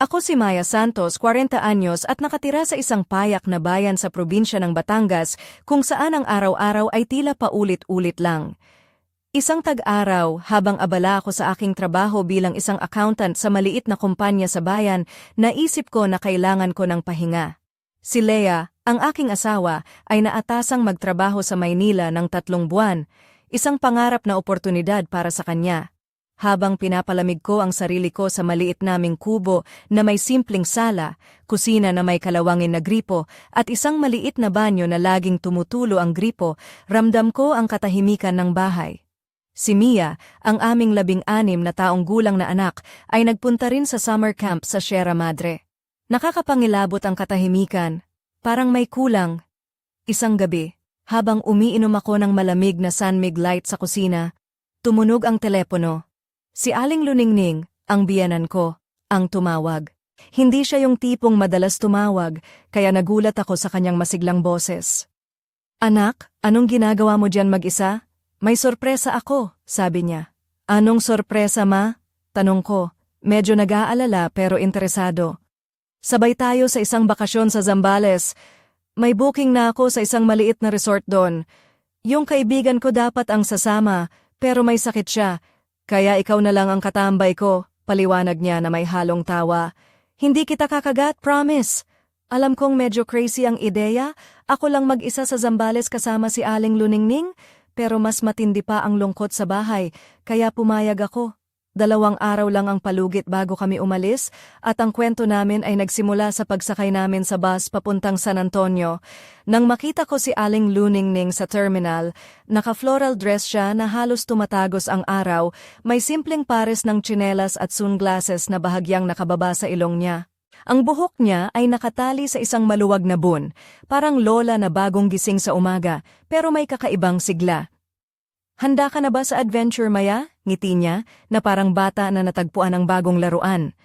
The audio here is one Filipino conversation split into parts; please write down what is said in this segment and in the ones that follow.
Ako si Maya Santos, 40 anyos at nakatira sa isang payak na bayan sa probinsya ng Batangas kung saan ang araw-araw ay tila paulit-ulit lang. Isang tag-araw, habang abala ako sa aking trabaho bilang isang accountant sa maliit na kumpanya sa bayan, naisip ko na kailangan ko ng pahinga. Si Lea, ang aking asawa, ay naatasang magtrabaho sa Maynila ng 3 buwan, isang pangarap na oportunidad para sa kanya. Habang pinapalamig ko ang sarili ko sa maliit naming kubo na may simpleng sala, kusina na may kalawangin na gripo, at isang maliit na banyo na laging tumutulo ang gripo, ramdam ko ang katahimikan ng bahay. Si Mia, ang aming 16 na taong gulang na anak, ay nagpunta rin sa summer camp sa Sierra Madre. Nakakapangilabot ang katahimikan, parang may kulang. Isang gabi, habang umiinom ako ng malamig na Sunmig Light sa kusina, tumunog ang telepono. Si Aling Luningning, ang biyanan ko, ang tumawag. Hindi siya yung tipong madalas tumawag, kaya nagulat ako sa kanyang masiglang boses. "Anak, anong ginagawa mo diyan mag-isa? May sorpresa ako," sabi niya. "Anong sorpresa, ma?" tanong ko, medyo nag-aalala pero interesado. "Sabay tayo sa isang bakasyon sa Zambales. May booking na ako sa isang maliit na resort doon. Yung kaibigan ko dapat ang sasama, pero may sakit siya. Kaya ikaw na lang ang katambay ko," paliwanag niya na may halong tawa. "Hindi kita kakagat, promise. Alam kong medyo crazy ang ideya, ako lang mag-isa sa Zambales kasama si Aling Luningning, pero mas matindi pa ang lungkot sa bahay, kaya pumayag ako. 2 araw lang ang palugit bago kami umalis, at ang kwento namin ay nagsimula sa pagsakay namin sa bus papuntang San Antonio. Nang makita ko si Aling Luningning sa terminal, naka-floral dress siya na halos tumatagos ang araw, may simpleng pares ng tsinelas at sunglasses na bahagyang nakababa sa ilong niya. Ang buhok niya ay nakatali sa isang maluwag na bun, parang lola na bagong gising sa umaga, pero may kakaibang sigla. "Handa ka na ba sa adventure, Maya?" ngiti niya, na parang bata na natagpuan ng bagong laruan.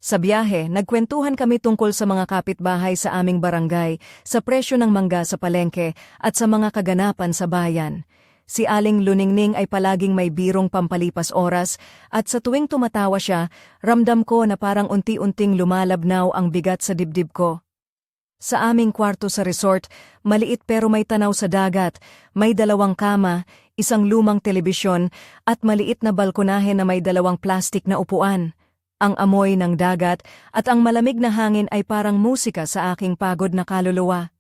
Sa biyahe, nagkwentuhan kami tungkol sa mga kapitbahay sa aming barangay, sa presyo ng mangga sa palengke, at sa mga kaganapan sa bayan. Si Aling Luningning ay palaging may birong pampalipas oras, at sa tuwing tumatawa siya, ramdam ko na parang unti-unting lumalabnaw ang bigat sa dibdib ko. Sa aming kwarto sa resort, maliit pero may tanaw sa dagat, may 2 kama, isang lumang telebisyon, at maliit na balkonahe na may 2 plastik na upuan. Ang amoy ng dagat at ang malamig na hangin ay parang musika sa aking pagod na kaluluwa.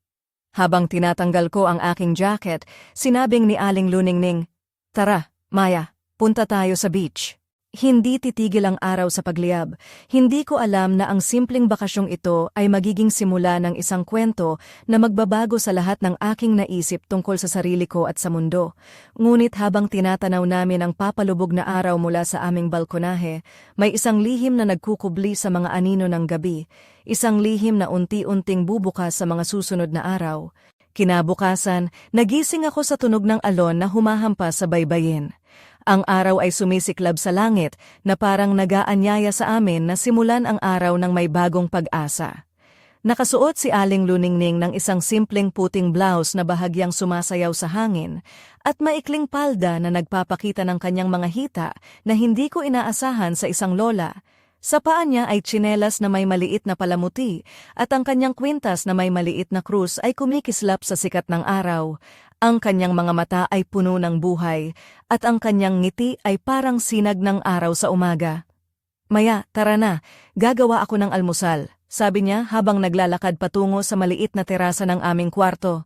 Habang tinatanggal ko ang aking jacket, sinabing ni Aling Luningning, "Tara, Maya, punta tayo sa beach." Hindi titigil ang araw sa pagliyab. Hindi ko alam na ang simpleng bakasyong ito ay magiging simula ng isang kwento na magbabago sa lahat ng aking naisip tungkol sa sarili ko at sa mundo. Ngunit habang tinatanaw namin ang papalubog na araw mula sa aming balkonahe, may isang lihim na nagkukubli sa mga anino ng gabi, isang lihim na unti-unting bubukas sa mga susunod na araw. Kinabukasan, nagising ako sa tunog ng alon na humahampas sa baybayin. Ang araw ay sumisiklab sa langit na parang nag-aanyaya sa amin na simulan ang araw ng may bagong pag-asa. Nakasuot si Aling Luningning ng isang simpleng puting blouse na bahagyang sumasayaw sa hangin at maikling palda na nagpapakita ng kanyang mga hita na hindi ko inaasahan sa isang lola. Sa paa niya ay tsinelas na may maliit na palamuti at ang kanyang kwintas na may maliit na krus ay kumikislap sa sikat ng araw. Ang kanyang mga mata ay puno ng buhay, at ang kanyang ngiti ay parang sinag ng araw sa umaga. "Maya, tara na, gagawa ako ng almusal," sabi niya habang naglalakad patungo sa maliit na terasa ng aming kwarto.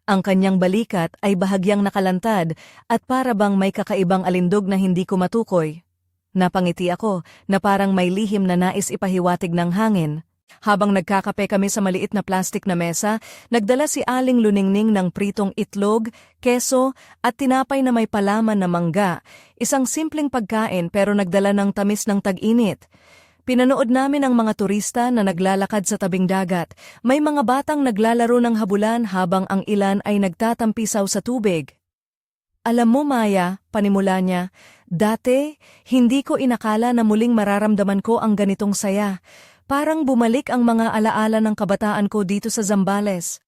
Ang kanyang balikat ay bahagyang nakalantad at para bang may kakaibang alindog na hindi ko matukoy. Napangiti ako na parang may lihim na nais ipahiwatig ng hangin. Habang nagkakape kami sa maliit na plastik na mesa, nagdala si Aling Luningning ng pritong itlog, keso, at tinapay na may palaman na mangga, isang simpleng pagkain pero nagdala ng tamis ng tag-init. Pinanood namin ang mga turista na naglalakad sa tabing dagat, may mga batang naglalaro ng habulan habang ang ilan ay nagtatampisaw sa tubig. "Alam mo, Maya," panimula niya, "dati, hindi ko inakala na muling mararamdaman ko ang ganitong saya. Parang bumalik ang mga alaala ng kabataan ko dito sa Zambales."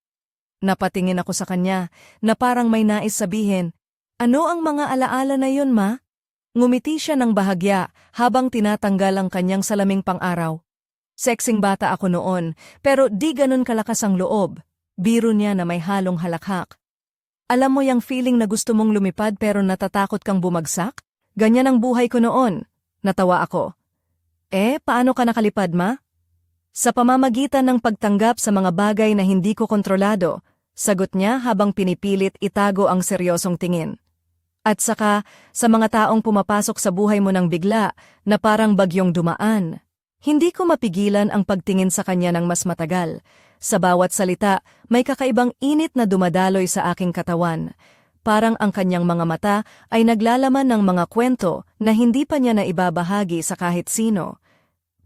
Napatingin ako sa kanya, na parang may nais sabihin, "Ano ang mga alaala na yun, ma?" Ngumiti siya ng bahagya habang tinatanggal ang kanyang salaming pang-araw. Sexing bata ako noon, pero di ganun kalakas ang loob. Biro niya na may halong halakhak. Alam mo yung feeling na gusto mong lumipad pero natatakot kang bumagsak? Ganyan ang buhay ko noon. Natawa ako. Paano ka nakalipad, ma? Sa pamamagitan ng pagtanggap sa mga bagay na hindi ko kontrolado, sagot niya habang pinipilit itago ang seryosong tingin. At saka, sa mga taong pumapasok sa buhay mo ng bigla, na parang bagyong dumaan. Hindi ko mapigilan ang pagtingin sa kanya ng mas matagal. Sa bawat salita, may kakaibang init na dumadaloy sa aking katawan. Parang ang kanyang mga mata ay naglalaman ng mga kwento na hindi pa niya naibabahagi sa kahit sino.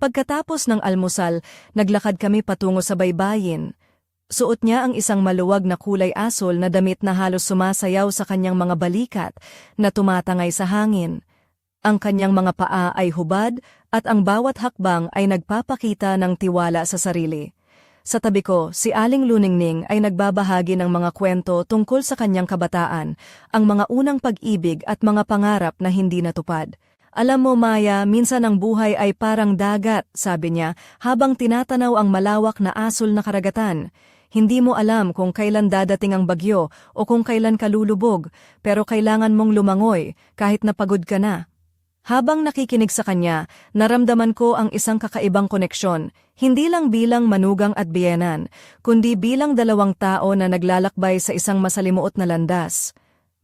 Pagkatapos ng almusal, naglakad kami patungo sa baybayin. Suot niya ang isang maluwag na kulay asol na damit na halos sumasayaw sa kanyang mga balikat na tumatangay sa hangin. Ang kanyang mga paa ay hubad at ang bawat hakbang ay nagpapakita ng tiwala sa sarili. Sa tabi ko, si Aling Luningning ay nagbabahagi ng mga kwento tungkol sa kanyang kabataan, ang mga unang pag-ibig at mga pangarap na hindi natupad. Alam mo, Maya, minsan ang buhay ay parang dagat, sabi niya, habang tinatanaw ang malawak na asol na karagatan. Hindi mo alam kung kailan dadating ang bagyo o kung kailan ka lulubog, pero kailangan mong lumangoy kahit napagod ka na. Habang nakikinig sa kanya, naramdaman ko ang isang kakaibang koneksyon, hindi lang bilang manugang at biyenan, kundi bilang dalawang tao na naglalakbay sa isang masalimuot na landas.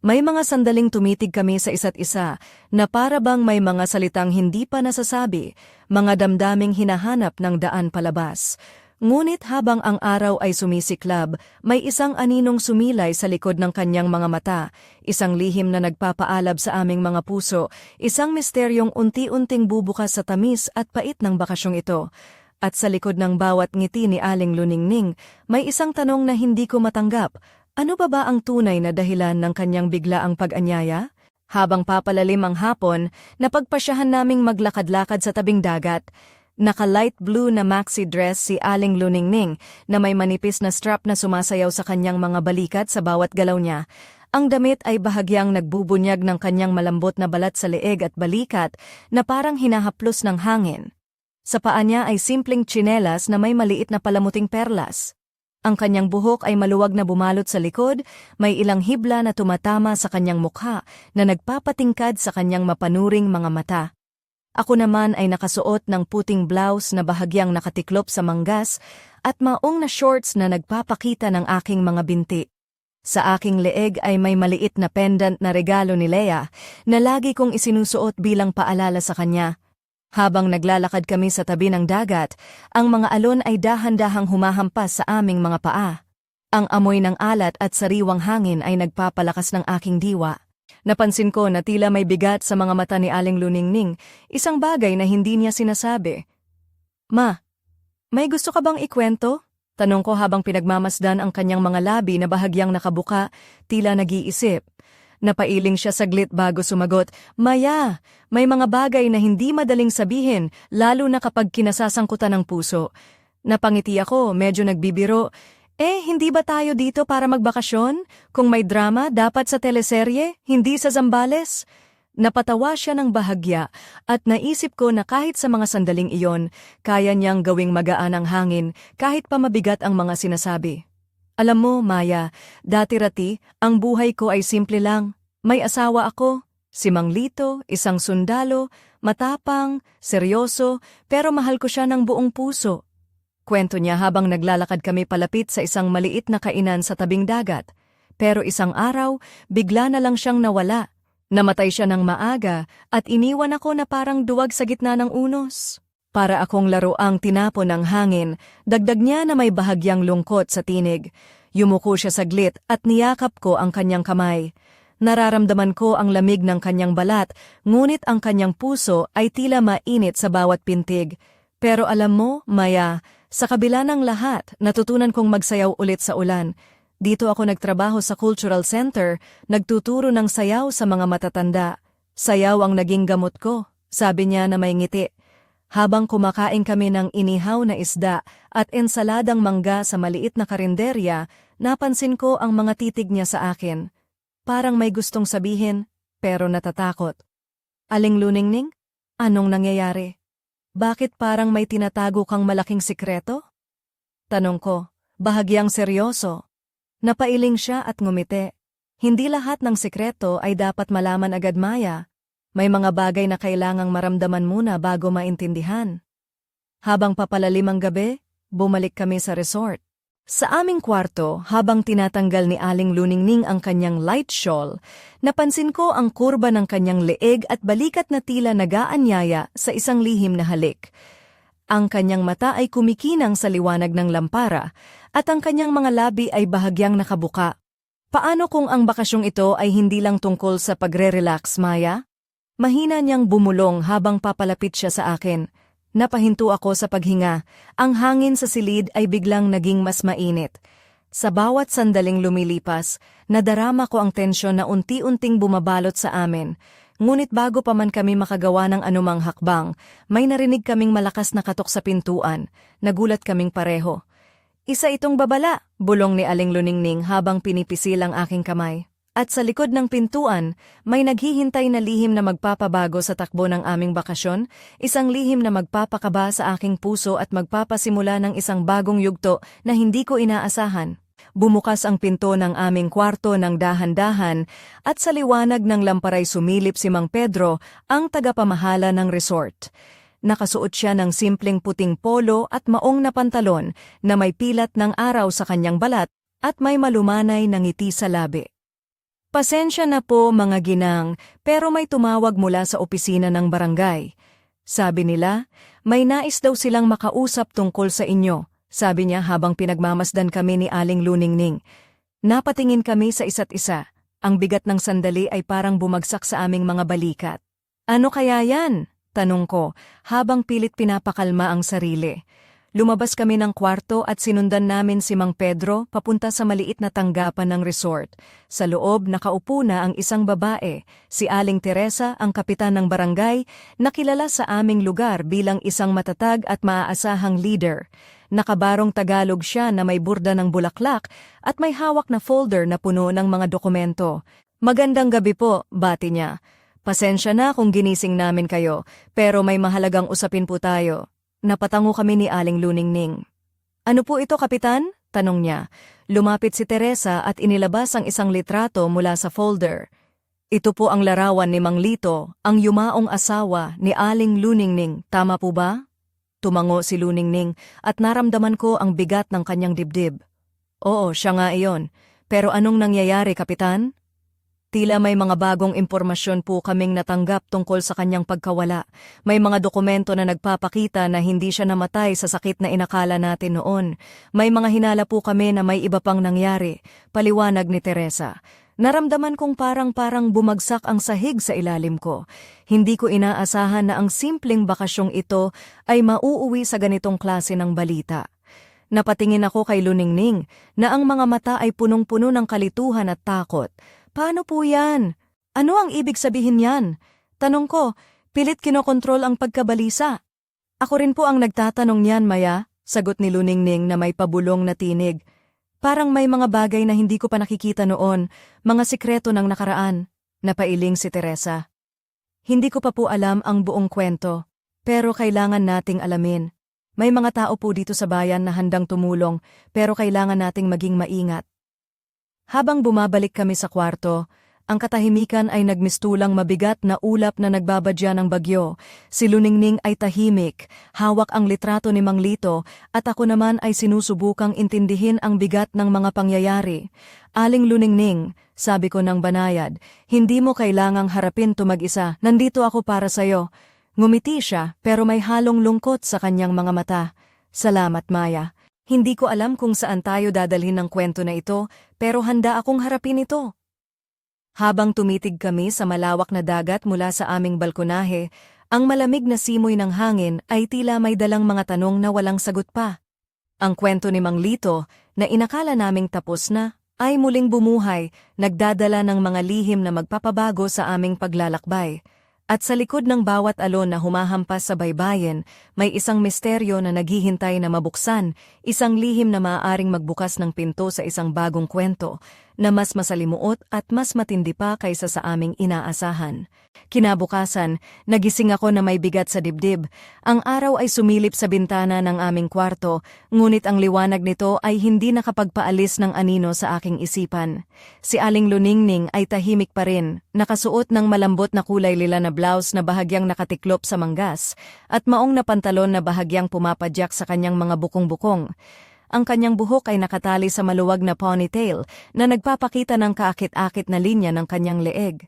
May mga sandaling tumitig kami sa isa't isa na para bang may mga salitang hindi pa nasasabi, mga damdaming hinahanap ng daan palabas. Ngunit habang ang araw ay sumisiklab, may isang aninong sumilay sa likod ng kanyang mga mata, isang lihim na nagpapaalab sa aming mga puso, isang misteryong unti-unting bubukas sa tamis at pait ng bakasyong ito. At sa likod ng bawat ngiti ni Aling Luningning, may isang tanong na hindi ko matanggap. Ano ba ang tunay na dahilan ng kanyang biglaang pag-anyaya? Habang papalalim ang hapon, napagpasyahan naming maglakad-lakad sa tabing dagat. Naka-light blue na maxi dress si Aling Luningning na may manipis na strap na sumasayaw sa kanyang mga balikat sa bawat galaw niya. Ang damit ay bahagyang nagbubunyag ng kanyang malambot na balat sa leeg at balikat na parang hinahaplos ng hangin. Sa paa niya ay simpleng tsinelas na may maliit na palamuting perlas. Ang kanyang buhok ay maluwag na bumalot sa likod, may ilang hibla na tumatama sa kanyang mukha na nagpapatingkad sa kanyang mapanuring mga mata. Ako naman ay nakasuot ng puting blouse na bahagyang nakatiklop sa manggas at maong na shorts na nagpapakita ng aking mga binti. Sa aking leeg ay may maliit na pendant na regalo ni Leia na lagi kong isinusuot bilang paalala sa kanya. Habang naglalakad kami sa tabi ng dagat, ang mga alon ay dahan-dahang humahampas sa aming mga paa. Ang amoy ng alat at sariwang hangin ay nagpapalakas ng aking diwa. Napansin ko na tila may bigat sa mga mata ni Aling Luningning, isang bagay na hindi niya sinasabi. Ma, may gusto ka bang ikwento? Tanong ko habang pinagmamasdan ang kanyang mga labi na bahagyang nakabuka, tila nag-iisip. Napailing siya saglit bago sumagot, Maya, may mga bagay na hindi madaling sabihin, lalo na kapag kinasasangkutan ng puso. Napangiti ako, medyo nagbibiro. Hindi ba tayo dito para magbakasyon? Kung may drama, dapat sa teleserye, hindi sa Zambales? Napatawa siya ng bahagya at naisip ko na kahit sa mga sandaling iyon, kaya niyang gawing magaan ang hangin kahit pa mabigat ang mga sinasabi. Alam mo, Maya, dati-rati, ang buhay ko ay simple lang. May asawa ako, si Mang Lito, isang sundalo, matapang, seryoso, pero mahal ko siya ng buong puso. Kwento niya habang naglalakad kami palapit sa isang maliit na kainan sa tabing dagat. Pero isang araw, bigla na lang siyang nawala. Namatay siya ng maaga at iniwan ako na parang duwag sa gitna ng unos. Para akong laruang tinapon ng hangin, dagdag niya na may bahagyang lungkot sa tinig. Yumuko siya saglit at niyakap ko ang kanyang kamay. Nararamdaman ko ang lamig ng kanyang balat, ngunit ang kanyang puso ay tila mainit sa bawat pintig. Pero alam mo, Maya, sa kabila ng lahat, natutunan kong magsayaw ulit sa ulan. Dito ako nagtrabaho sa Cultural Center, nagtuturo ng sayaw sa mga matatanda. Sayaw ang naging gamot ko, sabi niya na may ngiti. Habang kumakain kami ng inihaw na isda at ensaladang mangga sa maliit na karinderya, napansin ko ang mga titig niya sa akin. Parang may gustong sabihin, pero natatakot. Aling Luningning, anong nangyayari? Bakit parang may tinatago kang malaking sikreto? Tanong ko, bahagyang seryoso. Napailing siya at ngumiti. Hindi lahat ng sikreto ay dapat malaman agad, Maya. May mga bagay na kailangang maramdaman muna bago maintindihan. Habang papalalim ang gabi, bumalik kami sa resort. Sa aming kwarto, habang tinatanggal ni Aling Luningning ang kanyang light shawl, napansin ko ang kurba ng kanyang leeg at balikat na tila nagaanyaya sa isang lihim na halik. Ang kanyang mata ay kumikinang sa liwanag ng lampara at ang kanyang mga labi ay bahagyang nakabuka. Paano kung ang bakasyong ito ay hindi lang tungkol sa pagre-relax, Maya? Mahina niyang bumulong habang papalapit siya sa akin. Napahinto ako sa paghinga. Ang hangin sa silid ay biglang naging mas mainit. Sa bawat sandaling lumilipas, nadarama ko ang tensyon na unti-unting bumabalot sa amin. Ngunit bago pa man kami makagawa ng anumang hakbang, may narinig kaming malakas na katok sa pintuan. Nagulat kaming pareho. Isa itong babala, bulong ni Aling Luningning habang pinipisil ang aking kamay. At sa likod ng pintuan, may naghihintay na lihim na magpapabago sa takbo ng aming bakasyon, isang lihim na magpapakaba sa aking puso at magpapasimula ng isang bagong yugto na hindi ko inaasahan. Bumukas ang pinto ng aming kwarto ng dahan-dahan at sa liwanag ng lamparay sumilip si Mang Pedro, ang tagapamahala ng resort. Nakasuot siya ng simpleng puting polo at maong na pantalon na may pilat ng araw sa kanyang balat at may malumanay na ngiti sa labi. Pasensya na po mga ginang, pero may tumawag mula sa opisina ng barangay. Sabi nila, may nais daw silang makausap tungkol sa inyo, sabi niya habang pinagmamasdan kami ni Aling Luningning. Napatingin kami sa isa't isa. Ang bigat ng sandali ay parang bumagsak sa aming mga balikat. Ano kaya yan? Tanong ko, habang pilit pinapakalma ang sarili. Lumabas kami ng kwarto at sinundan namin si Mang Pedro papunta sa maliit na tanggapan ng resort. Sa loob nakaupo na ang isang babae, si Aling Teresa, ang kapitan ng barangay, na kilala sa aming lugar bilang isang matatag at maaasahang leader. Nakabarong Tagalog siya na may burda ng bulaklak at may hawak na folder na puno ng mga dokumento. Magandang gabi po, bati niya. Pasensya na kung ginising namin kayo, pero may mahalagang usapin po tayo. Napatango kami ni Aling Luningning. Ano po ito, Kapitan? Tanong niya. Lumapit si Teresa at inilabas ang isang litrato mula sa folder. Ito po ang larawan ni Mang Lito, ang yumaong asawa ni Aling Luningning. Tama po ba? Tumango si Luningning at naramdaman ko ang bigat ng kanyang dibdib. Oo, siya nga iyon. Pero anong nangyayari, Kapitan? Tila may mga bagong impormasyon po kaming natanggap tungkol sa kanyang pagkawala. May mga dokumento na nagpapakita na hindi siya namatay sa sakit na inakala natin noon. May mga hinala po kami na may iba pang nangyari, paliwanag ni Teresa. Naramdaman kong parang bumagsak ang sahig sa ilalim ko. Hindi ko inaasahan na ang simpleng bakasyong ito ay mauuwi sa ganitong klase ng balita. Napatingin ako kay Luningning na ang mga mata ay punong-puno ng kalituhan at takot. Paano po yan? Ano ang ibig sabihin yan? Tanong ko, pilit kinokontrol ang pagkabalisa. Ako rin po ang nagtatanong niyan, Maya, sagot ni Luningning na may pabulong na tinig. Parang may mga bagay na hindi ko pa nakikita noon, mga sikreto ng nakaraan. Napailing si Teresa. Hindi ko pa po alam ang buong kwento, pero kailangan nating alamin. May mga tao po dito sa bayan na handang tumulong, pero kailangan nating maging maingat. Habang bumabalik kami sa kwarto, ang katahimikan ay nagmistulang mabigat na ulap na nagbabadya ng bagyo. Si Luningning ay tahimik, hawak ang litrato ni Mang Lito at ako naman ay sinusubukang intindihin ang bigat ng mga pangyayari. Aling Luningning, sabi ko ng banayad, hindi mo kailangang harapin to mag-isa, nandito ako para sayo. Ngumiti siya pero may halong lungkot sa kanyang mga mata. Salamat, Maya. Hindi ko alam kung saan tayo dadalhin ng kwento na ito, pero handa akong harapin ito. Habang tumitig kami sa malawak na dagat mula sa aming balkonahe, ang malamig na simoy ng hangin ay tila may dalang mga tanong na walang sagot pa. Ang kwento ni Mang Lito, na inakala naming tapos na, ay muling bumuhay, nagdadala ng mga lihim na magpapabago sa aming paglalakbay. At sa likod ng bawat alon na humahampas sa baybayin, may isang misteryo na naghihintay na mabuksan, isang lihim na maaaring magbukas ng pinto sa isang bagong kwento. na mas masalimuot at mas matindi pa kaysa sa aming inaasahan. Kinabukasan, nagising ako na may bigat sa dibdib. Ang araw ay sumilip sa bintana ng aming kwarto, ngunit ang liwanag nito ay hindi nakapagpaalis ng anino sa aking isipan. Si Aling Luningning ay tahimik pa rin, nakasuot ng malambot na kulay lila na blouse na bahagyang nakatiklop sa manggas, at maong na pantalon na bahagyang pumapadyak sa kanyang mga bukong-bukong. Ang kanyang buhok ay nakatali sa maluwag na ponytail na nagpapakita ng kaakit-akit na linya ng kanyang leeg.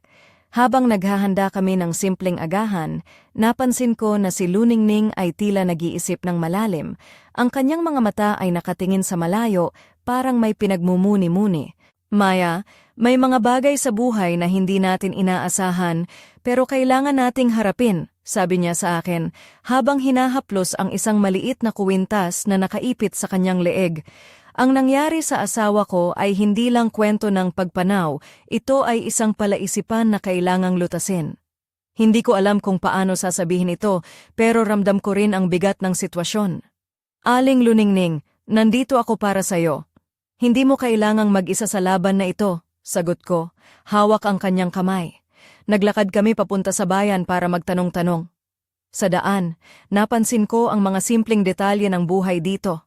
Habang naghahanda kami ng simpleng agahan, napansin ko na si Luningning ay tila nag-iisip ng malalim. Ang kanyang mga mata ay nakatingin sa malayo, parang may pinagmumuni-muni. Maya, may mga bagay sa buhay na hindi natin inaasahan, pero kailangan nating harapin, sabi niya sa akin, habang hinahaplos ang isang maliit na kuwintas na nakaipit sa kanyang leeg. Ang nangyari sa asawa ko ay hindi lang kwento ng pagpanaw, ito ay isang palaisipan na kailangang lutasin. Hindi ko alam kung paano sasabihin ito, pero ramdam ko rin ang bigat ng sitwasyon. Aling Luningning, nandito ako para sa'yo. Hindi mo kailangang mag-isa sa laban na ito, sagot ko, hawak ang kanyang kamay. Naglakad kami papunta sa bayan para magtanong-tanong. Sa daan, napansin ko ang mga simpleng detalye ng buhay dito.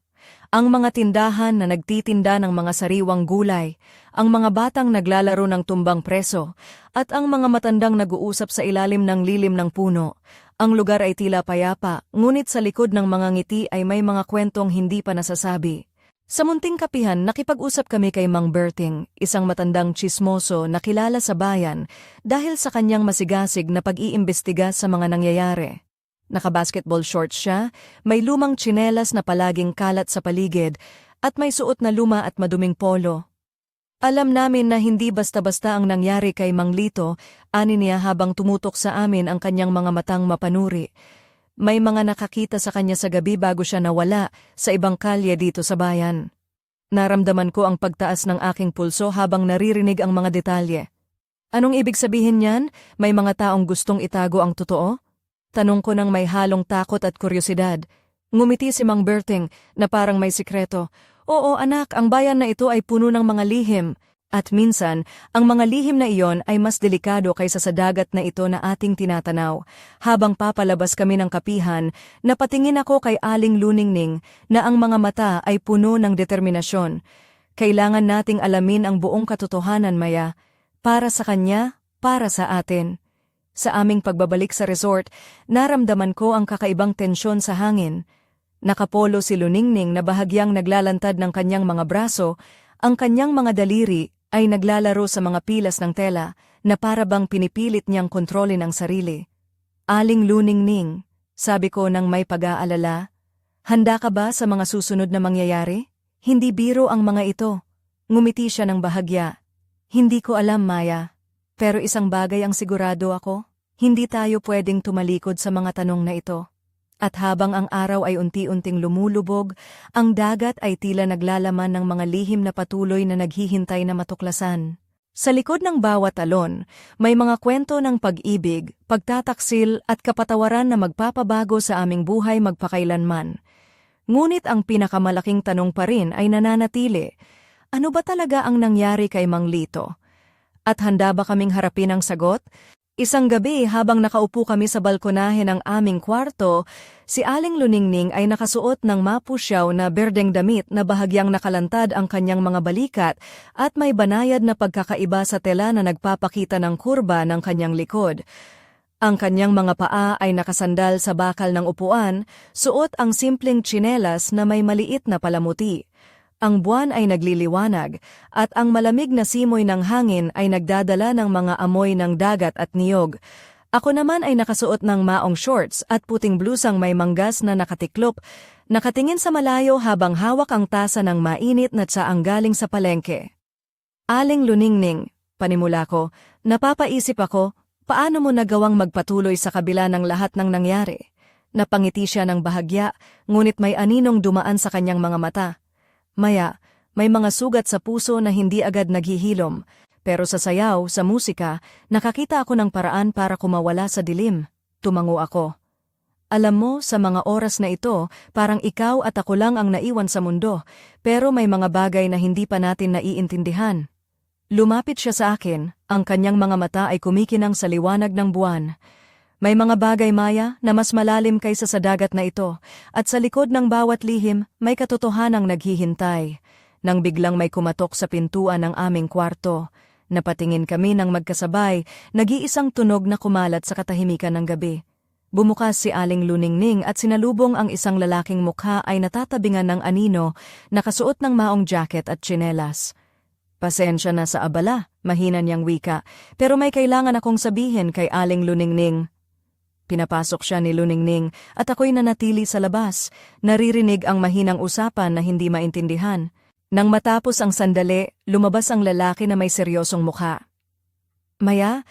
Ang mga tindahan na nagtitinda ng mga sariwang gulay, ang mga batang naglalaro ng tumbang preso, at ang mga matandang nag-uusap sa ilalim ng lilim ng puno. Ang lugar ay tila payapa, ngunit sa likod ng mga ngiti ay may mga kwentong hindi pa nasasabi. Sa munting kapihan, nakipag-usap kami kay Mang Berting, isang matandang tsismoso na kilala sa bayan dahil sa kanyang masigasig na pag-iimbestiga sa mga nangyayari. Naka-basketball shorts siya, may lumang tsinelas na palaging kalat sa paligid, at may suot na luma at maduming polo. Alam namin na hindi basta-basta ang nangyari kay Mang Lito, ani niya habang tumutok sa amin ang kanyang mga matang mapanuri. May mga nakakita sa kanya sa gabi bago siya nawala sa ibang kalye dito sa bayan. Naramdaman ko ang pagtaas ng aking pulso habang naririnig ang mga detalye. Anong ibig sabihin niyan? May mga taong gustong itago ang totoo? Tanong ko ng may halong takot at kuryosidad. Ngumiti si Mang Berting na parang may sikreto. Oo anak, ang bayan na ito ay puno ng mga lihim. At minsan, ang mga lihim na iyon ay mas delikado kaysa sa dagat na ito na ating tinatanaw. Habang papalabas kami ng kapihan, napatingin ako kay Aling Luningning na ang mga mata ay puno ng determinasyon. Kailangan nating alamin ang buong katotohanan, Maya. Para sa kanya, para sa atin. Sa aming pagbabalik sa resort, naramdaman ko ang kakaibang tensyon sa hangin. Nakapolo si Luningning na bahagyang naglalantad ng kanyang mga braso, ang kanyang mga daliri ay naglalaro sa mga pilas ng tela na para bang pinipilit niyang kontrolin ang sarili. Aling Luningning, sabi ko nang may pag-aalala, handa ka ba sa mga susunod na mangyayari? Hindi biro ang mga ito. Ngumiti siya ng bahagya. Hindi ko alam, Maya. Pero isang bagay ang sigurado ako, hindi tayo pwedeng tumalikod sa mga tanong na ito. At habang ang araw ay unti-unting lumulubog, ang dagat ay tila naglalaman ng mga lihim na patuloy na naghihintay na matuklasan. Sa likod ng bawat alon, may mga kwento ng pag-ibig, pagtataksil at kapatawaran na magpapabago sa aming buhay magpakailanman. Ngunit ang pinakamalaking tanong pa rin ay nananatili, ano ba talaga ang nangyari kay Mang Lito? At handa ba kaming harapin ang sagot? Isang gabi habang nakaupo kami sa balkonahe ng aming kwarto, si Aling Luningning ay nakasuot ng mapusyaw na berdeng damit na bahagyang nakalantad ang kanyang mga balikat at may banayad na pagkakaiba sa tela na nagpapakita ng kurba ng kanyang likod. Ang kanyang mga paa ay nakasandal sa bakal ng upuan, suot ang simpleng tsinelas na may maliit na palamuti. Ang buwan ay nagliliwanag at ang malamig na simoy ng hangin ay nagdadala ng mga amoy ng dagat at niyog. Ako naman ay nakasuot ng maong shorts at puting blusang may manggas na nakatiklop, nakatingin sa malayo habang hawak ang tasa ng mainit na tsaang galing sa palengke. Aling Luningning, panimula ko, napapaisip ako, paano mo nagawang magpatuloy sa kabila ng lahat ng nangyari? Napangiti siya ng bahagya, ngunit may aninong dumaan sa kanyang mga mata. Maya, may mga sugat sa puso na hindi agad naghihilom, pero sa sayaw, sa musika, nakakita ako ng paraan para kumawala sa dilim. Tumango ako. Alam mo, sa mga oras na ito, parang ikaw at ako lang ang naiwan sa mundo, pero may mga bagay na hindi pa natin naiintindihan. Lumapit siya sa akin, ang kanyang mga mata ay kumikinang sa liwanag ng buwan. May mga bagay, Maya, na mas malalim kaysa sa dagat na ito, at sa likod ng bawat lihim may katotohanang naghihintay. Nang biglang may kumatok sa pintuan ng aming kwarto, napatingin kami ng magkasabay, nag-iisang tunog na kumalat sa katahimikan ng gabi. Bumukas si Aling Luningning at sinalubong ang isang lalaking mukha ay natatabingan ng anino, nakasuot ng maong jacket at tsinelas. Pasensya na sa abala, mahina niyang wika, pero may kailangan akong sabihin kay Aling Luningning. Pinapasok siya ni Luningning at ako'y nanatili sa labas, naririnig ang mahinang usapan na hindi maintindihan. Nang matapos ang sandali, lumabas ang lalaki na may seryosong mukha. Maya,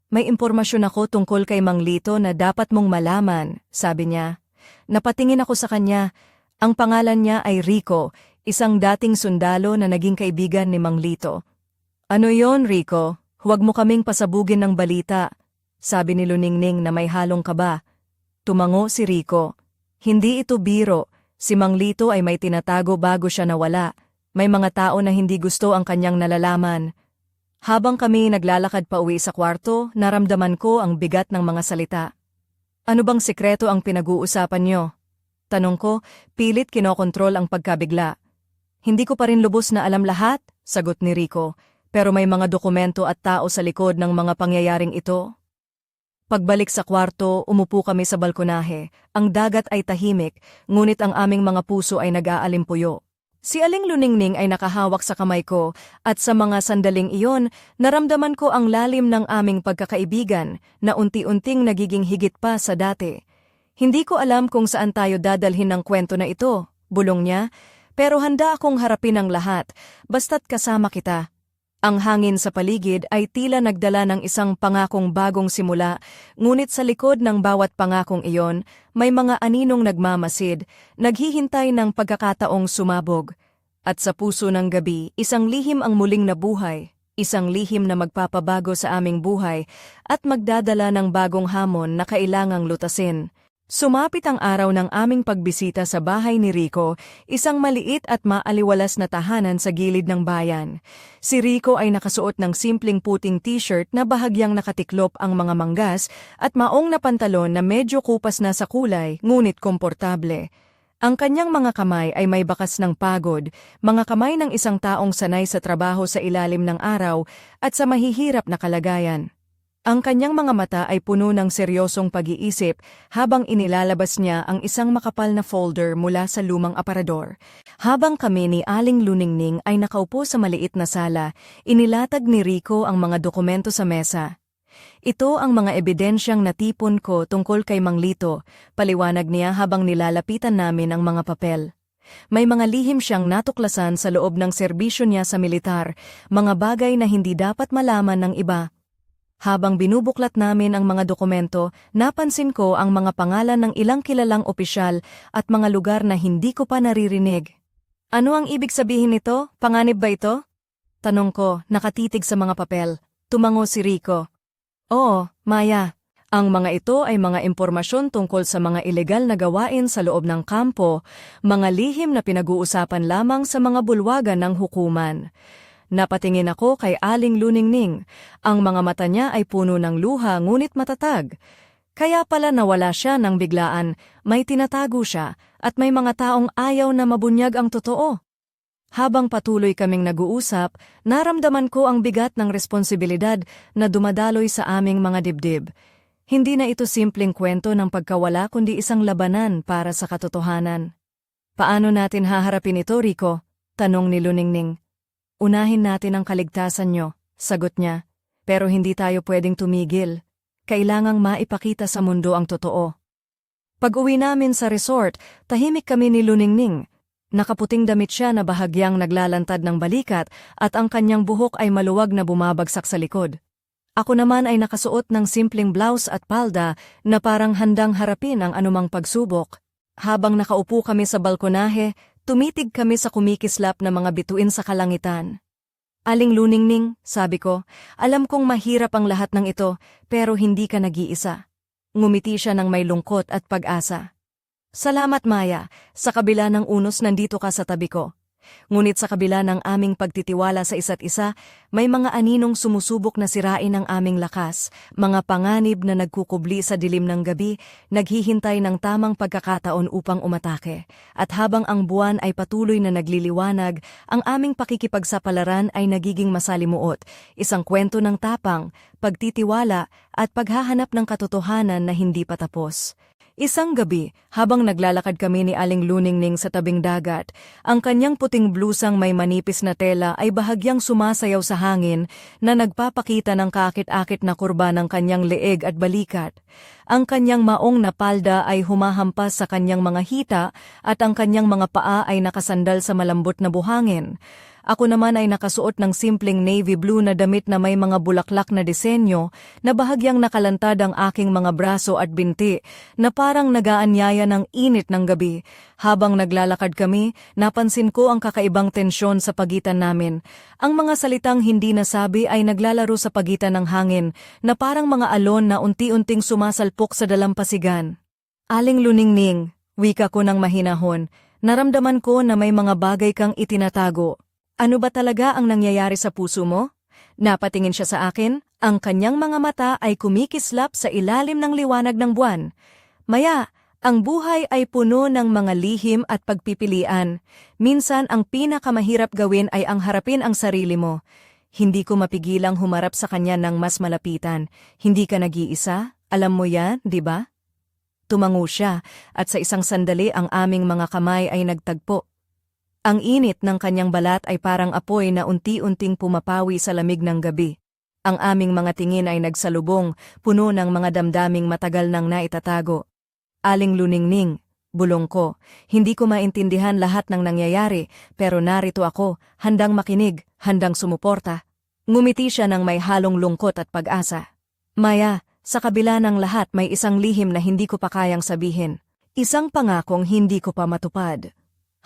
may impormasyon ako tungkol kay Mang Lito na dapat mong malaman, sabi niya. Napatingin ako sa kanya. Ang pangalan niya ay Rico, isang dating sundalo na naging kaibigan ni Mang Lito. Ano yon, Rico? Huwag mo kaming pasabugin ng balita, sabi ni Luningning na may halong kaba. Tumango si Rico. Hindi ito biro, si Mang Lito ay may tinatago bago siya nawala. May mga tao na hindi gusto ang kanyang nalalaman. Habang kami naglalakad pa uwi sa kwarto, naramdaman ko ang bigat ng mga salita. Ano bang sikreto ang pinag-uusapan niyo? Tanong ko, pilit kinokontrol ang pagkabigla. Hindi ko pa rin lubos na alam lahat, sagot ni Rico, pero may mga dokumento at tao sa likod ng mga pangyayaring ito. Pagbalik sa kwarto, umupo kami sa balkonahe. Ang dagat ay tahimik, ngunit ang aming mga puso ay nag-aalimpuyo. Si Aling Luningning ay nakahawak sa kamay ko at sa mga sandaling iyon, naramdaman ko ang lalim ng aming pagkakaibigan na unti-unting nagiging higit pa sa dati. Hindi ko alam kung saan tayo dadalhin ng kwento na ito, bulong niya, pero handa akong harapin ang lahat, basta't kasama kita. Ang hangin sa paligid ay tila nagdala ng isang pangakong bagong simula, ngunit sa likod ng bawat pangakong iyon, may mga aninong nagmamasid, naghihintay ng pagkakataong sumabog. At sa puso ng gabi, isang lihim ang muling nabuhay, isang lihim na magpapabago sa aming buhay at magdadala ng bagong hamon na kailangang lutasin. Sumapit ang araw ng aming pagbisita sa bahay ni Rico, isang maliit at maaliwalas na tahanan sa gilid ng bayan. Si Rico ay nakasuot ng simpleng puting t-shirt na bahagyang nakatiklop ang mga manggas at maong na pantalon na medyo kupas na sa kulay, ngunit komportable. Ang kanyang mga kamay ay may bakas ng pagod, mga kamay ng isang taong sanay sa trabaho sa ilalim ng araw at sa mahihirap na kalagayan. Ang kanyang mga mata ay puno ng seryosong pag-iisip habang inilalabas niya ang isang makapal na folder mula sa lumang aparador. Habang kami ni Aling Luningning ay nakaupo sa maliit na sala, inilatag ni Rico ang mga dokumento sa mesa. Ito ang mga ebidensyang natipon ko tungkol kay Mang Lito, paliwanag niya habang nilalapitan namin ang mga papel. May mga lihim siyang natuklasan sa loob ng serbisyo niya sa militar, mga bagay na hindi dapat malaman ng iba. Habang binubuklat namin ang mga dokumento, napansin ko ang mga pangalan ng ilang kilalang opisyal at mga lugar na hindi ko pa naririnig. Ano ang ibig sabihin nito? Panganib ba ito? Tanong ko, nakatitig sa mga papel. Tumango si Rico. Oo, Maya. Ang mga ito ay mga impormasyon tungkol sa mga ilegal na gawain sa loob ng kampo, mga lihim na pinag-uusapan lamang sa mga bulwagan ng hukuman. Napatingin ako kay Aling Luningning. Ang mga mata niya ay puno ng luha ngunit matatag. Kaya pala nawala siya ng biglaan, may tinatago siya at may mga taong ayaw na mabunyag ang totoo. Habang patuloy kaming nag-uusap, naramdaman ko ang bigat ng responsibilidad na dumadaloy sa aming mga dibdib. Hindi na ito simpleng kwento ng pagkawala kundi isang labanan para sa katotohanan. Paano natin haharapin ito, Rico? Tanong ni Luningning. Unahin natin ang kaligtasan niyo, sagot niya. Pero hindi tayo pwedeng tumigil. Kailangang maipakita sa mundo ang totoo. Pag-uwi namin sa resort, tahimik kami ni Luningning. Nakaputing damit siya na bahagyang naglalantad ng balikat at ang kanyang buhok ay maluwag na bumabagsak sa likod. Ako naman ay nakasuot ng simpleng blouse at palda na parang handang harapin ang anumang pagsubok. Habang nakaupo kami sa balkonahe, tumitig kami sa kumikislap na mga bituin sa kalangitan. Aling Luningning, sabi ko, alam kong mahirap ang lahat ng ito, pero hindi ka nag-iisa. Ngumiti siya ng may lungkot at pag-asa. Salamat, Maya, sa kabila ng unos nandito ka sa tabi ko. Ngunit sa kabila ng aming pagtitiwala sa isa't isa, may mga aninong sumusubok na sirain ang aming lakas, mga panganib na nagkukubli sa dilim ng gabi, naghihintay ng tamang pagkakataon upang umatake. At habang ang buwan ay patuloy na nagliliwanag, ang aming pakikipagsapalaran ay nagiging masalimuot, isang kwento ng tapang, pagtitiwala at paghahanap ng katotohanan na hindi pa tapos. Isang gabi, habang naglalakad kami ni Aling Luningning sa tabing dagat, ang kanyang puting blusang may manipis na tela ay bahagyang sumasayaw sa hangin na nagpapakita ng kaakit-akit na kurba ng kanyang leeg at balikat. Ang kanyang maong na palda ay humahampas sa kanyang mga hita at ang kanyang mga paa ay nakasandal sa malambot na buhangin. Ako naman ay nakasuot ng simpleng navy blue na damit na may mga bulaklak na disenyo na bahagyang nakalantad ang aking mga braso at binti na parang nagaanyaya ng init ng gabi. Habang naglalakad kami, napansin ko ang kakaibang tensyon sa pagitan namin. Ang mga salitang hindi nasabi ay naglalaro sa pagitan ng hangin na parang mga alon na unti-unting sumasalpok sa dalampasigan. Aling Luningning, wika ko ng mahinahon, naramdaman ko na may mga bagay kang itinatago. Ano ba talaga ang nangyayari sa puso mo? Napatingin siya sa akin, ang kanyang mga mata ay kumikislap sa ilalim ng liwanag ng buwan. Maya, ang buhay ay puno ng mga lihim at pagpipilian. Minsan ang pinakamahirap gawin ay ang harapin ang sarili mo. Hindi ko mapigilang humarap sa kanya ng mas malapitan. Hindi ka nag-iisa? Alam mo yan, di ba? Tumango siya at sa isang sandali ang aming mga kamay ay nagtagpo. Ang init ng kanyang balat ay parang apoy na unti-unting pumapawi sa lamig ng gabi. Ang aming mga tingin ay nagsalubong, puno ng mga damdaming matagal nang naitatago. Aling Luningning, bulong ko, hindi ko maintindihan lahat ng nangyayari, pero narito ako, handang makinig, handang sumuporta. Ngumiti siya ng may halong lungkot at pag-asa. Maya, sa kabila ng lahat may isang lihim na hindi ko pa kayang sabihin. Isang pangakong hindi ko pa matupad.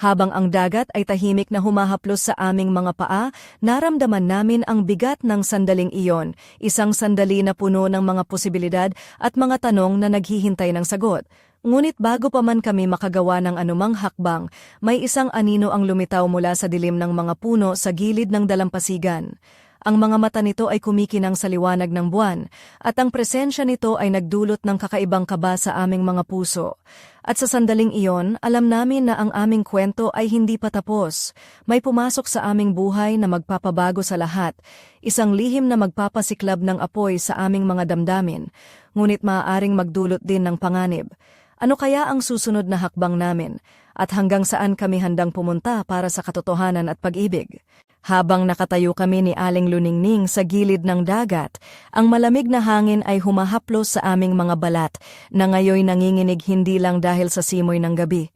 Habang ang dagat ay tahimik na humahaplos sa aming mga paa, naramdaman namin ang bigat ng sandaling iyon, isang sandali na puno ng mga posibilidad at mga tanong na naghihintay ng sagot. Ngunit bago pa man kami makagawa ng anumang hakbang, may isang anino ang lumitaw mula sa dilim ng mga puno sa gilid ng dalampasigan. Ang mga mata nito ay kumikinang sa liwanag ng buwan, at ang presensya nito ay nagdulot ng kakaibang kaba sa aming mga puso. At sa sandaling iyon, alam namin na ang aming kwento ay hindi pa tapos. May pumasok sa aming buhay na magpapabago sa lahat, isang lihim na magpapasiklab ng apoy sa aming mga damdamin, ngunit maaaring magdulot din ng panganib. Ano kaya ang susunod na hakbang namin, at hanggang saan kami handang pumunta para sa katotohanan at pag-ibig? Habang nakatayo kami ni Aling Luningning sa gilid ng dagat, ang malamig na hangin ay humahaplos sa aming mga balat na ngayoy nanginginig hindi lang dahil sa simoy ng gabi.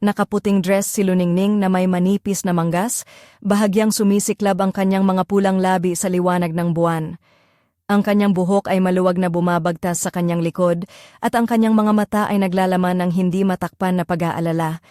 Nakaputing dress si Luningning na may manipis na manggas, bahagyang sumisiklab ang kanyang mga pulang labi sa liwanag ng buwan. Ang kanyang buhok ay maluwag na bumabagtas sa kanyang likod at ang kanyang mga mata ay naglalaman ng hindi matakpan na pag-aalala.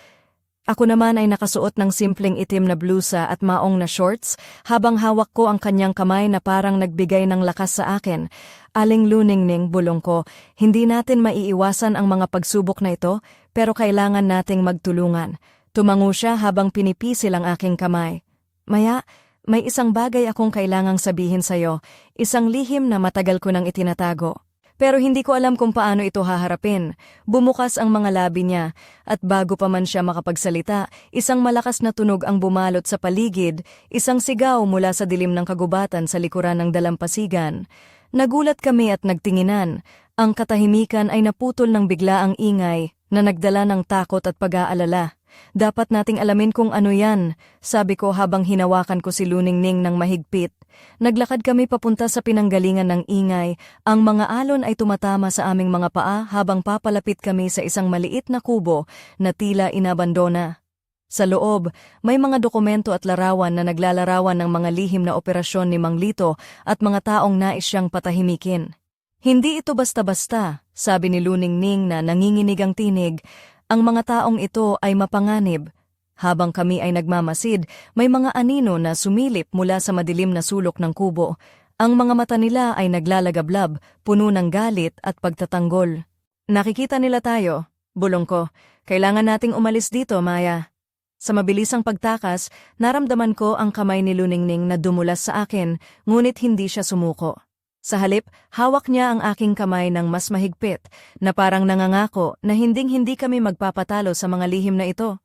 Ako naman ay nakasuot ng simpleng itim na blusa at maong na shorts habang hawak ko ang kanyang kamay na parang nagbigay ng lakas sa akin. Aling Luningning, bulong ko, hindi natin maiiwasan ang mga pagsubok na ito pero kailangan nating magtulungan. Tumango siya habang pinipisil ang aking kamay. Maya, may isang bagay akong kailangang sabihin sa'yo, isang lihim na matagal ko nang itinatago. Pero hindi ko alam kung paano ito haharapin. Bumukas ang mga labi niya, at bago pa man siya makapagsalita, isang malakas na tunog ang bumalot sa paligid, isang sigaw mula sa dilim ng kagubatan sa likuran ng dalampasigan. Nagulat kami at nagtinginan. Ang katahimikan ay naputol ng biglaang ingay, na nagdala ng takot at pag-aalala. Dapat nating alamin kung ano yan, sabi ko habang hinawakan ko si Luningning ng mahigpit. Naglakad kami papunta sa pinanggalingan ng ingay, ang mga alon ay tumatama sa aming mga paa habang papalapit kami sa isang maliit na kubo na tila inabandona. Sa loob, may mga dokumento at larawan na naglalarawan ng mga lihim na operasyon ni Mang Lito at mga taong nais siyang patahimikin. Hindi ito basta-basta, sabi ni Luningning na nanginginig ang tinig. Ang mga taong ito ay mapanganib. Habang kami ay nagmamasid, may mga anino na sumilip mula sa madilim na sulok ng kubo. Ang mga mata nila ay naglalagablab, puno ng galit at pagtatanggol. Nakikita nila tayo, bulong ko. Kailangan nating umalis dito, Maya. Sa mabilisang pagtakas, naramdaman ko ang kamay ni Luningning na dumulas sa akin, ngunit hindi siya sumuko. Sa halip, hawak niya ang aking kamay ng mas mahigpit, na parang nangangako na hinding-hindi kami magpapatalo sa mga lihim na ito.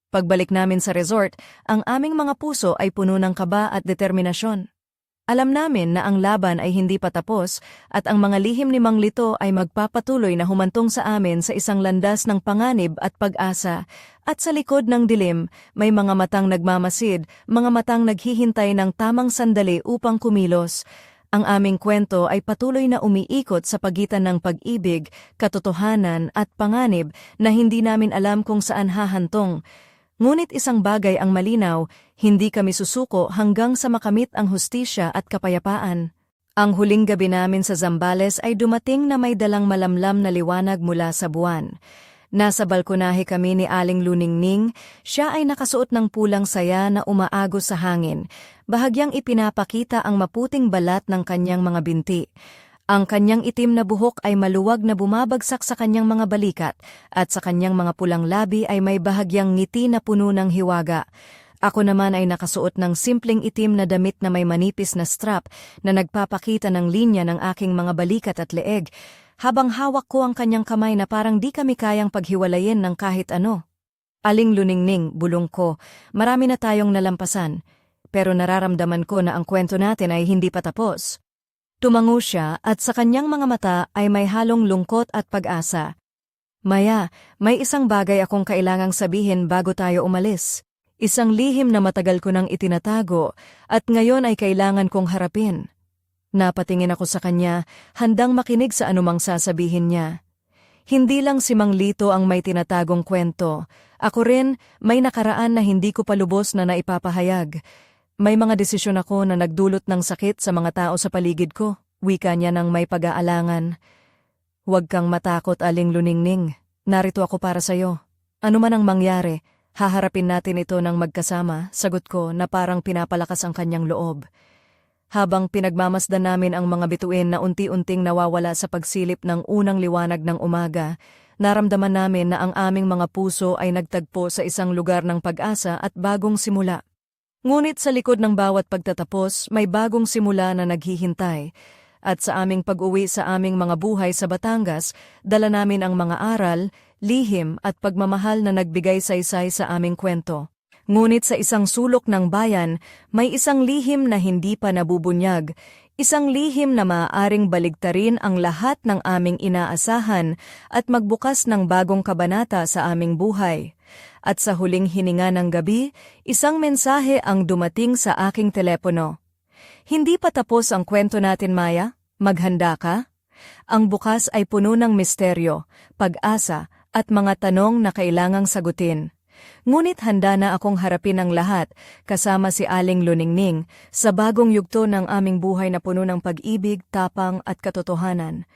Pagbalik namin sa resort, ang aming mga puso ay puno ng kaba at determinasyon. Alam namin na ang laban ay hindi pa tapos at ang mga lihim ni Mang Lito ay magpapatuloy na humantong sa amin sa isang landas ng panganib at pag-asa. At sa likod ng dilim, may mga matang nagmamasid, mga matang naghihintay ng tamang sandali upang kumilos. Ang aming kwento ay patuloy na umiikot sa pagitan ng pag-ibig, katotohanan at panganib na hindi namin alam kung saan hahantong. Ngunit isang bagay ang malinaw, hindi kami susuko hanggang sa makamit ang hustisya at kapayapaan. Ang huling gabi namin sa Zambales ay dumating na may dalang malamlam na liwanag mula sa buwan. Nasa balkonahe kami ni Aling Luningning, siya ay nakasuot ng pulang saya na umaagos sa hangin. Bahagyang ipinapakita ang maputing balat ng kanyang mga binti. Ang kanyang itim na buhok ay maluwag na bumabagsak sa kanyang mga balikat at sa kanyang mga pulang labi ay may bahagyang ngiti na puno ng hiwaga. Ako naman ay nakasuot ng simpleng itim na damit na may manipis na strap na nagpapakita ng linya ng aking mga balikat at leeg, habang hawak ko ang kanyang kamay na parang di kami kayang paghiwalayin ng kahit ano. Aling Luningning, bulong ko, marami na tayong nalampasan, pero nararamdaman ko na ang kwento natin ay hindi pa tapos. Tumango siya at sa kanyang mga mata ay may halong lungkot at pag-asa. Maya, may isang bagay akong kailangang sabihin bago tayo umalis. Isang lihim na matagal ko nang itinatago at ngayon ay kailangan kong harapin. Napatingin ako sa kanya, handang makinig sa anumang sasabihin niya. Hindi lang si Mang Lito ang may tinatagong kwento. Ako rin, may nakaraan na hindi ko pa lubos na naipapahayag. May mga desisyon ako na nagdulot ng sakit sa mga tao sa paligid ko, wika niya ng may pag-aalangan. Huwag kang matakot, Aling Luningning. Narito ako para sa'yo. Ano man ang mangyari, haharapin natin ito ng magkasama, sagot ko na parang pinapalakas ang kanyang loob. Habang pinagmamasdan namin ang mga bituin na unti-unting nawawala sa pagsilip ng unang liwanag ng umaga, naramdaman namin na ang aming mga puso ay nagtagpo sa isang lugar ng pag-asa at bagong simula. Ngunit sa likod ng bawat pagtatapos, may bagong simula na naghihintay. At sa aming pag-uwi sa aming mga buhay sa Batangas, dala namin ang mga aral, lihim at pagmamahal na nagbigay saysay sa aming kwento. Ngunit sa isang sulok ng bayan, may isang lihim na hindi pa nabubunyag, isang lihim na maaaring baligtarin ang lahat ng aming inaasahan at magbukas ng bagong kabanata sa aming buhay. At sa huling hininga ng gabi, isang mensahe ang dumating sa aking telepono. Hindi pa tapos ang kwento natin, Maya? Maghanda ka? Ang bukas ay puno ng misteryo, pag-asa, at mga tanong na kailangang sagutin. Ngunit handa na akong harapin ang lahat, kasama si Aling Luningning, sa bagong yugto ng aming buhay na puno ng pag-ibig, tapang at katotohanan.